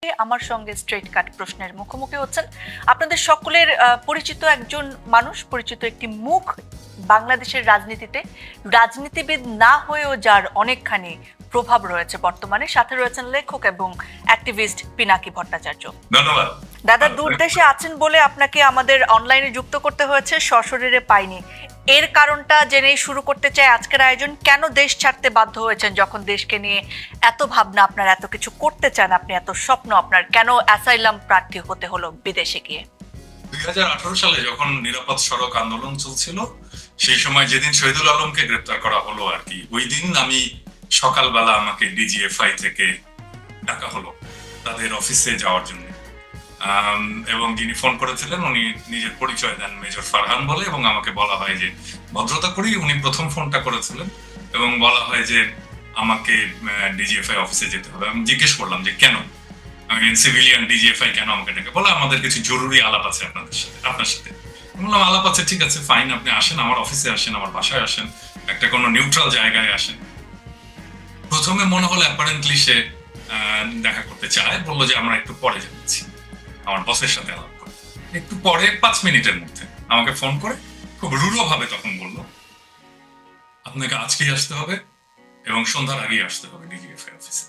আমার সঙ্গে স্ট্রেট কাট প্রশ্নের মুখোমুখি হচ্ছেন আপনাদের সকলের পরিচিত একজন মানুষ, পরিচিত একটি মুখ বাংলাদেশের রাজনীতিতে, রাজনীতিবিদ না হয়েও যার অনেকখানি প্রভাব রয়েছে বর্তমানে। সাথে রয়েছেন লেখক এবং অ্যাক্টিভিস্ট পিনাকি ভট্টাচার্য। ধন্যবাদ দাদা, দূর দেশে আছেন বলে আপনাকে আমাদের অনলাইনে যুক্ত করতে হয়েছে, সশরীরে পাইনি। এর কারণটা জেনেই শুরু করতে চাই আজকের আয়োজন। কেন দেশ ছাড়তে বাধ্য হয়েছেন যখন দেশকে নিয়ে এত ভাবনা আপনার, এত কিছু করতে চান আপনি, এত স্বপ্ন আপনার, কেন অ্যাসাইলাম প্রার্থী হতে হলো বিদেশে গিয়ে? 2018 সালে যখন নিরাপদ সড়ক আন্দোলন চলছিল, সেই সময় যেদিন শহীদুল আলমকে গ্রেপ্তার করা হলো আর কি, ওই দিন আমি সকালবেলা আমাকে ডিজিএফআই থেকে ডাকা হলো তাদের অফিসে যাওয়ার জন্য। এবং যিনি ফোন করেছিলেন উনি নিজের পরিচয় দেন মেজর ফারহান বলে, এবং আমাকে বলা হয় যে ভদ্রতা করেই উনি প্রথম ফোনটা করেছিলেন এবং বলা হয় যে আমাকে ডিজিএফআই অফিসে যেতে হবে। আমি জিজ্ঞেস করলাম যে কেন, আমি সিভিলিয়ান ডিজিএফআই কেন আমাকে ডেকে? বলে আমাদের কিছু জরুরি আলাপ আছে আপনার সাথে। বললাম আলাপ আছে, ঠিক আছে ফাইন, আপনি আসেন, আমার অফিসে আসেন, আমার বাসায় আসেন, একটা কোনো নিউট্রাল জায়গায় আসেন। প্রথমে মনে হলো অ্যাপারেন্টলি সে দেখা করতে চায়, বললো যে আমরা একটু পরে যাচ্ছি, আমার বসের সাথে আলাপ করে। একটু পরে 5 মিনিটের মধ্যে আমাকে ফোন করে খুব রূঢ় ভাবে তখন বললো আপনাকে আজকেই আসতে হবে এবং সন্ধ্যার আগেই আসতে হবে ডিজিএফআই অফিসে।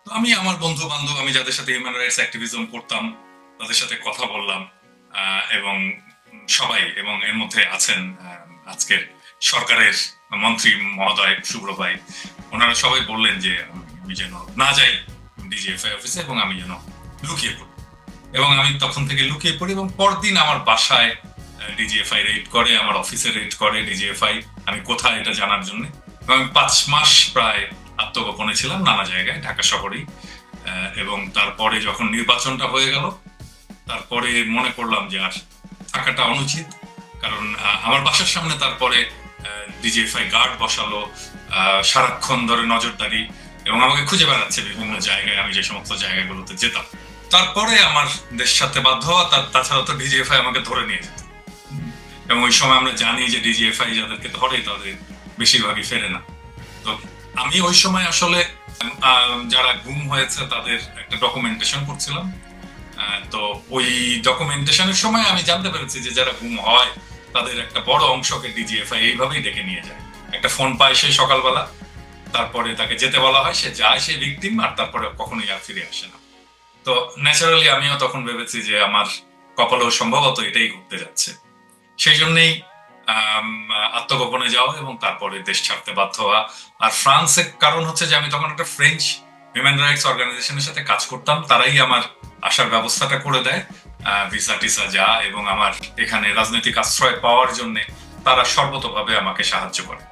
তো আমি আমার বন্ধু বান্ধব, আমি যাদের সাথে হিউম্যান রাইটস অ্যাক্টিভিজম করতাম তাদের সাথে কথা বললাম, এবং সবাই, এবং এর মধ্যে আছেন আজকের সরকারের মন্ত্রী মহোদয় শুভ্র ভাই, ওনারা সবাই বললেন যে আমি যেন না যাই ডিজিএফআই অফিসে এবং আমি যেন লুকিয়ে পড়ি। এবং আমি তখন থেকে লুকিয়ে পড়ি, এবং পরদিন আমার বাসায় ডিজিএফআই রেড করে, আমার অফিসে রেড করে ডিজিএফআই, আমি কোথায় এটা জানার জন্য। এবং আমি 5 মাস প্রায় আত্মগোপনে ছিলাম নানা জায়গায় ঢাকা শহরেই। এবং তারপরে যখন নির্বাচনটা হয়ে গেল, তারপরে মনে করলাম যে আর থাকাটা অনুচিত, কারণ আমার বাসার সামনে তারপরে ডিজিএফআই গার্ড বসালো, সারাক্ষণ ধরে নজরদারি, এবং আমাকে খুঁজে বেড়াচ্ছে বিভিন্ন জায়গায়, আমি যে সমস্ত জায়গাগুলোতে যেতাম। তারপরে আমার দেশ ছাড়তে বাধ্য হওয়া, তাছাড়া তো ডিজিএফআই আমাকে ধরে নিয়ে যেত, এবং ওই সময় আমরা জানি যে ডিজিএফআই যাদেরকে ধরে তাদের বেশিরভাগই ফেরে না। তো আমি ওই সময় আসলে যারা গুম হয়েছে তাদের একটা ডকুমেন্টেশন করছিলাম। তো ওই ডকুমেন্টেশনের সময় আমি জানতে পেরেছি যে যারা গুম হয় তাদের একটা বড় অংশকে ডিজিএফআই এইভাবেই ডেকে নিয়ে যায়। একটা ফোন পায় সে সকালবেলা, তারপরে তাকে যেতে বলা হয়, সে যায়, সে ভিকটিম, আর তারপরে কখনোই আর ফিরে আসে না। তো ন্যাচারালি আমিও তখন ভেবেছি যে আমার কপালেও সম্ভবত এটাই ঘটতে যাচ্ছে। সেই জন্যই আত্মগোপনে যাওয়া এবং তারপরে দেশ ছাড়তে বাধ্য হওয়া। আর ফ্রান্সের কারণ হচ্ছে যে আমি তখন একটা ফ্রেঞ্চ হিউম্যান রাইটস অর্গানাইজেশনের সাথে কাজ করতাম, তারাই আমার আসার ব্যবস্থাটা করে দেয়, ভিসা টিসা যা, এবং আমার এখানে রাজনৈতিক আশ্রয় পাওয়ার জন্য তারা সর্বতভাবে আমাকে সাহায্য করে।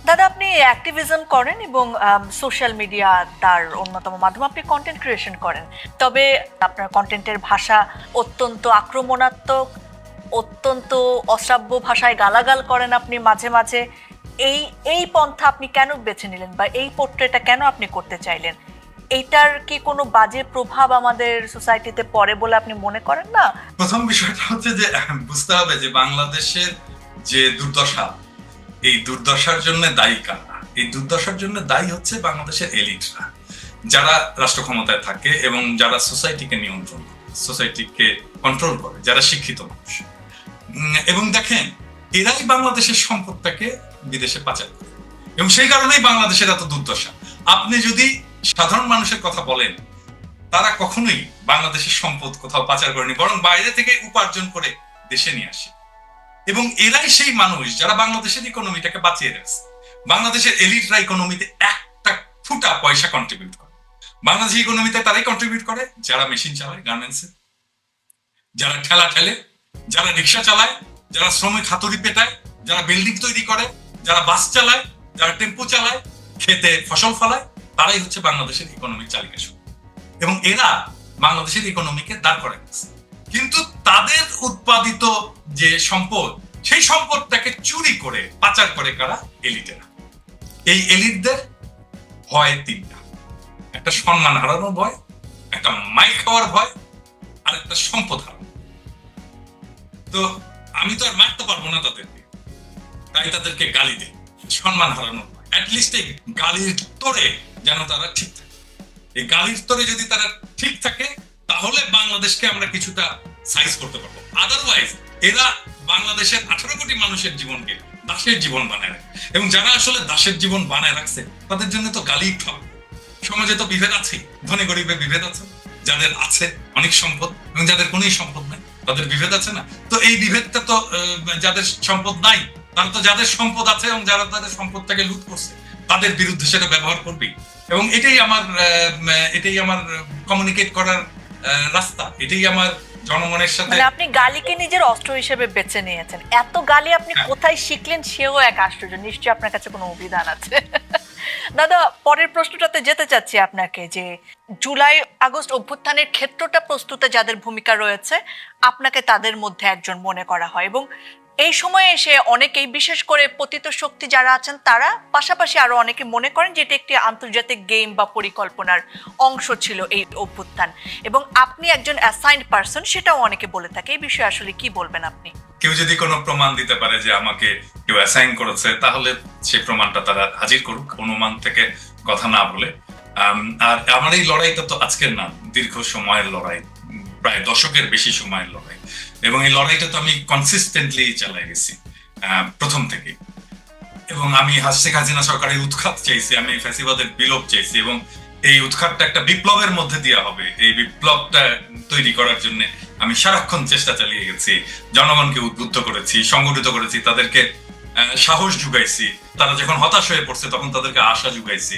দাদা, আপনি অ্যাক্টিভিজম করেন এবং সোশ্যাল মিডিয়া তার অন্যতম মাধ্যম, আপনি কন্টেন্ট ক্রিয়েশন করেন। তবে আপনার কন্টেন্টের ভাষা অত্যন্ত আক্রমণাত্মক, অত্যন্ত অশ্রাব্য ভাষায় গালাগাল করেন আপনি মাঝে মাঝে। এই পন্থা আপনি কেন বেছে নিলেন, বা এই পোর্ট্রেটটা কেন আপনি করতে চাইলেন? এইটার কি কোনো বাজে প্রভাব আমাদের সোসাইটিতে পড়ে বলে আপনি মনে করেন না? প্রথম বিষয়টা হচ্ছে যে বুঝতে হবে যে বাংলাদেশের যে দুর্দশা, এই দুর্দশার জন্য দায়ী কারা? এই দুর্দশার জন্য দায়ী হচ্ছে বাংলাদেশের এলিটরা, যারা রাষ্ট্র ক্ষমতায় থাকে এবং যারা সোসাইটিকে নিয়ন্ত্রণ করে, সোসাইটিকে কন্ট্রোল করে, যারা শিক্ষিত মানুষ। এবং দেখেন, এরাই বাংলাদেশের সম্পদটাকে বিদেশে পাচার করে, এবং সেই কারণেই বাংলাদেশের এত দুর্দশা। আপনি যদি সাধারণ মানুষের কথা বলেন, তারা কখনোই বাংলাদেশের সম্পদ কোথাও পাচার করেনি, বরং বাইরে থেকে উপার্জন করে দেশে নিয়ে আসে। এবং এরাই সেই মানুষ যারা বাংলাদেশের ইকোনমিটাকে বাঁচিয়ে রাখছে। বাংলাদেশের এলিটরা ইকোনমিতে একটা ফুটা পয়সা কন্ট্রিবিউট করে। বাংলাদেশের ইকোনমিতে তারাই কন্ট্রিবিউট করে যারা মেশিন চালায় গার্মেন্টসে, যারা ঠেলা ঠেলে, যারা রিক্সা চালায়, যারা শ্রমিক হাতুড়ি পেটায়, যারা বিল্ডিং তৈরি করে, যারা বাস চালায়, যারা টেম্পো চালায়, খেতে ফসল ফলায়, তারাই হচ্ছে বাংলাদেশের ইকোনমিক চালিকা শক্তি। এবং এরা বাংলাদেশের ইকোনমিকে দাঁড় করে গেছে। কিন্তু তাদের উৎপাদিত যে সম্পদ, সেই সম্পদটাকে চুরি করে পাচার করে কারা? এলিটেরা। এই এলিটদের ভয় 3টা: একটা সম্মান হারানোর ভয়, একটা মাইক খাওয়ার ভয়, আর একটা সম্পদ হারানো। তো আমি তো আর মারতে পারবো না তাদেরকে, তাই তাদেরকে গালি দেয়, সম্মান হারানোর ভয়। অ্যাটলিস্ট এই গালির তোরে যেন তারা ঠিক থাকে। এই গালির তোরে যদি তারা ঠিক ঠিক থাকে তাহলে বাংলাদেশকে আমরা কিছুটা সাইজ করতে পারবো। আদারওয়াইজ এরা বাংলাদেশের 18 কোটি মানুষের জীবনকে দাসের জীবন বানায় রাখে, এবং যারা আসলে দাসের জীবন বানায় রাখছে তাদের জন্য তো গালি খাওয়া। সমাজে তো বিভেদ আছে, ধনী গরিবের বিভেদ আছে, যাদের আছে অনেক সম্পদ এবং যাদের কোনোই সম্পদ নাই তাদের বিভেদ আছে না? তো এই বিভেদটা তো যাদের সম্পদ নাই তারা তো যাদের সম্পদ আছে এবং যারা তাদের সম্পদটাকে লুট করছে তাদের বিরুদ্ধে সেটা ব্যবহার করবেই। এবং এটাই আমার কমিউনিকেট করার রাস্তা, এটাই আমার জনগণের সাথে। মানে আপনি গালিকে নিজের অস্ত্র হিসেবে বেছে নিয়েছেন। এত গালি আপনি কোথায় শিখলেন সেও এক আশ্চর্য। নিশ্চয়ই আপনার কাছে কোনো অভিধান আছে। দাদা, পরের প্রশ্নটাতে যেতে চাচ্ছি আপনাকে, যে জুলাই আগস্ট অভ্যুত্থানের ক্ষেত্রটা প্রস্তুতে যাদের ভূমিকা রয়েছে আপনাকে তাদের মধ্যে একজন মনে করা হয়, এবং এই সময়ে এসে অনেকেই, বিশেষ করে পতিত শক্তি যারা আছেন তারা, পাশাপাশি আরো অনেকে মনে করেন যে এটা একটি আন্তর্জাতিক গেম বা পরিকল্পনার অংশ ছিল এই অভ্যুত্থান, এবং আপনি একজন অ্যাসাইন্ড পারসন সেটাও অনেকে বলে থাকে। এই বিষয়ে আসলে কি বলবেন আপনি? কেউ যদি কোনো প্রমাণ দিতে পারে যে আমাকে কেউ অ্যাসাইন করেছে তাহলে সেই প্রমাণটা তারা হাজির করুক, অনুমান থেকে কথা না বলে। আর আমার এই লড়াইটা তো আজকের না, দীর্ঘ সময়ের লড়াই, প্রায় দশকের বেশি সময়ের লড়াই, এবং এই লড়াইটা তো আমি কনসিস্টেন্টলি চালাই গেছি প্রথম থেকে। এবং আমি শেখ হাসিনা সরকারের উৎখাত চাইছি, আমি ফ্যাসিবাদের বিলোপ চাইছি, এবং এই উৎখাতটা একটা বিপ্লবের মধ্যে দেওয়া হবে। এই বিপ্লবটা তৈরি করার জন্য আমি সারাক্ষণ চেষ্টা চালিয়ে গেছি, জনগণকে উদ্বুদ্ধ করেছি, সংগঠিত করেছি, তাদেরকে সাহস জুগাইছি, তারা যখন হতাশ হয়ে পড়ছে তখন তাদেরকে আশা জুগাইছি।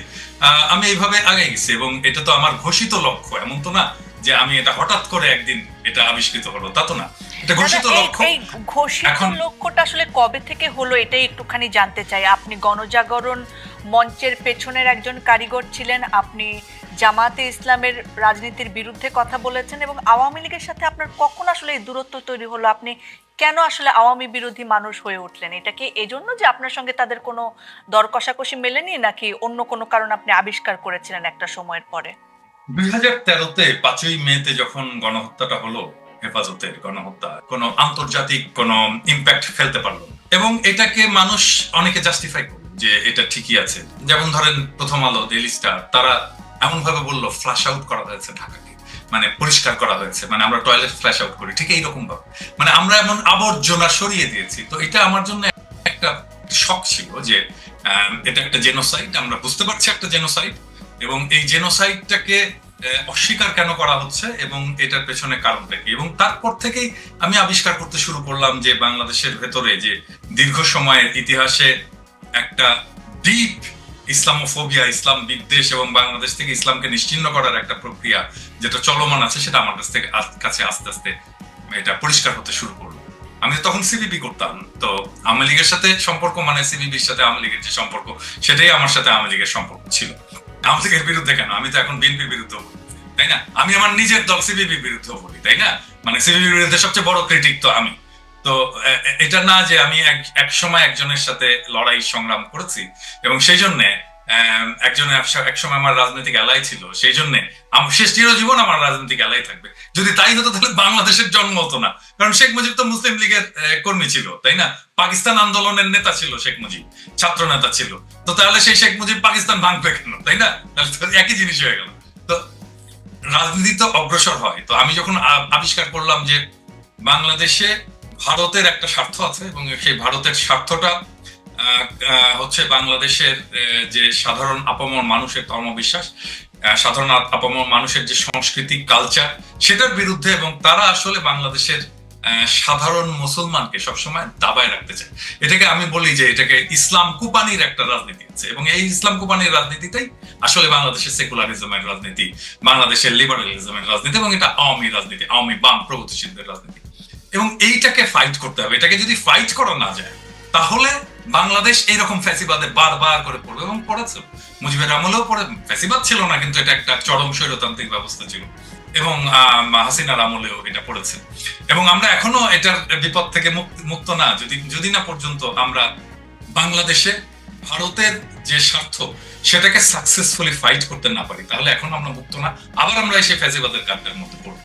আমি এইভাবে আগে গেছি, এবং এটা তো আমার ঘোষিত লক্ষ্য, এমন তো না যে আমি এটা হঠাৎ করে একদিন এটা আবিষ্কৃত হলো, তা তো না, এটা ঘোষিত লক্ষ্য। এই ঘোষিত লক্ষ্যটা আসলে কবে থেকে হলো এটাই একটুখানি জানতে চাই। আপনি গণজাগরণ মঞ্চের পেছনের একজন কারিগর ছিলেন, আপনি জামাতে ইসলামের রাজনীতির বিরুদ্ধে কথা বলেছেন, এবং আওয়ামী লীগের সাথে আপনার কখন আসলে এই দূরত্ব তৈরি হলো? আপনি কেন আসলে আওয়ামী বিরোধী মানুষ হয়ে উঠলেন? এটা কি এজন্য যে আপনার সঙ্গে তাদের কোনো দর কষাকষি মেলেনি, নাকি অন্য কোনো কারণ আপনি আবিষ্কার করেছিলেন একটা সময়ের পরে? 2013-তে 5ই মেতে যখন গণহত্যাটা হলো, হেফাজতের গণহত্যা কোনো আন্তর্জাতিক কোনো ইম্প্যাক্ট ফেলতে পারলো, এবং এটাকে মানুষ অনেকে জাস্টিফাই করলো যে এটা ঠিকই আছে। যেমন ধরেন প্রথম আলো, ডেইলি স্টার, তারা এমন ভাবে বললো ফ্ল্যাশ আউট করা হয়েছে ঢাকাকে, মানে পরিষ্কার করা হয়েছে, মানে আমরা টয়লেট ফ্ল্যাশ আউট করি ঠিক এইরকম ভাবে, মানে আমরা এমন আবর্জনা সরিয়ে দিয়েছি। তো এটা আমার জন্য একটা শক ছিল যে এটা একটা জেনোসাইড, আমরা বুঝতে পারছি একটা জেনোসাইড, এবং এই জেনোসাইডটাকে অস্বীকার কেন করা হচ্ছে এবং এটার পেছনে কারণটা কি। এবং তারপর থেকেই আমি আবিষ্কার করতে শুরু করলাম যে বাংলাদেশের ভেতরে যে দীর্ঘ সময়ের ইতিহাসে একটা ডিপ ইসলামোফোবিয়া, ইসলাম বিদ্বেষ এবং বাংলাদেশ থেকে ইসলামকে নিশ্চিহ্ন করার একটা প্রক্রিয়া যেটা চলমান আছে, সেটা আমার কাছে আস্তে আস্তে এটা পরিষ্কার হতে শুরু করলো। আমি তখন সিবিবি করতাম, তো আওয়ামী লীগের সাথে সম্পর্ক মানে সিবিবির সাথে আওয়ামী লীগের যে সম্পর্ক সেটাই আমার সাথে আওয়ামী লীগের সম্পর্ক ছিল। আওয়ামী লীগের বিরুদ্ধে কেন, আমি তো এখন বিএনপির বিরুদ্ধে বলি, তাই না? আমি আমার নিজের দল সিবিবির বিরুদ্ধে বলি, তাই না? মানে সিবিবির বিরুদ্ধে সবচেয়ে বড় ক্রিটিক তো আমি। তো এটা না যে আমি এক সময় একজনের সাথে লড়াই সংগ্রাম করেছি এবং সেই জন্য এক সময় আমার রাজনৈতিক এলাই ছিল, সেই জন্য শেষ চিরজীবন আমার রাজনৈতিক এলাই থাকবে। যদি তাই হতো তাহলে বাংলাদেশের জন্ম হতো না, কারণ শেখ মুজিব তো মুসলিম লীগের কর্মী ছিল, তাই না? পাকিস্তান আন্দোলনের নেতা ছিল শেখ মুজিব, ছাত্র নেতা ছিল। তো তাহলে সেই শেখ মুজিব পাকিস্তান ভাঙবে কেন, তাই না? তাহলে একই জিনিস হয়ে গেল। তো রাজনীতি তো অগ্রসর হয়। তো আমি যখন আবিষ্কার করলাম যে বাংলাদেশে ভারতের একটা স্বার্থ আছে, এবং সেই ভারতের স্বার্থটা হচ্ছে বাংলাদেশের যে সাধারণ আপামর মানুষের ধর্মবিশ্বাস, সাধারণ আপামর মানুষের যে সংস্কৃতি, কালচার, সেটার বিরুদ্ধে, এবং তারা আসলে বাংলাদেশের সাধারণ মুসলমানকে সবসময় দাবায় রাখতে চায়। এটাকে আমি বলি যে এটাকে ইসলাম কুপানির একটা রাজনীতি আছে, এবং এই ইসলাম কুপানির রাজনীতিটাই আসলে বাংলাদেশের সেকুলারিজমের রাজনীতি, বাংলাদেশের লিবারালিজমের রাজনীতি, এবং এটা আওয়ামী রাজনীতি, আওয়ামী বাম প্রগতিশীলদের রাজনীতি। এবং এইটাকে ফাইট করতে হবে। এটাকে যদি ফাইট করা না যায় তাহলে বাংলাদেশ এইরকম ফ্যাসিবাদে বারবার করে পড়বে, এবং পড়েছে। মুজিবের আমলেও পড়ে, ফ্যাসিবাদ ছিল না কিন্তু এটা একটা চরম স্বৈরতান্ত্রিক ব্যবস্থা ছিল, এবং হাসিনার আমলেও এটা পড়েছে। এবং আমরা এখনো এটার বিপদ থেকে মুক্ত না, যদি না পর্যন্ত আমরা বাংলাদেশে ভারতের যে স্বার্থ সেটাকে সাকসেসফুলি ফাইট করতে না পারি, তাহলে এখন আমরা মুক্ত না, আবার আমরা এসে ফ্যাসিবাদের কাঁটার মধ্যে পড়ব।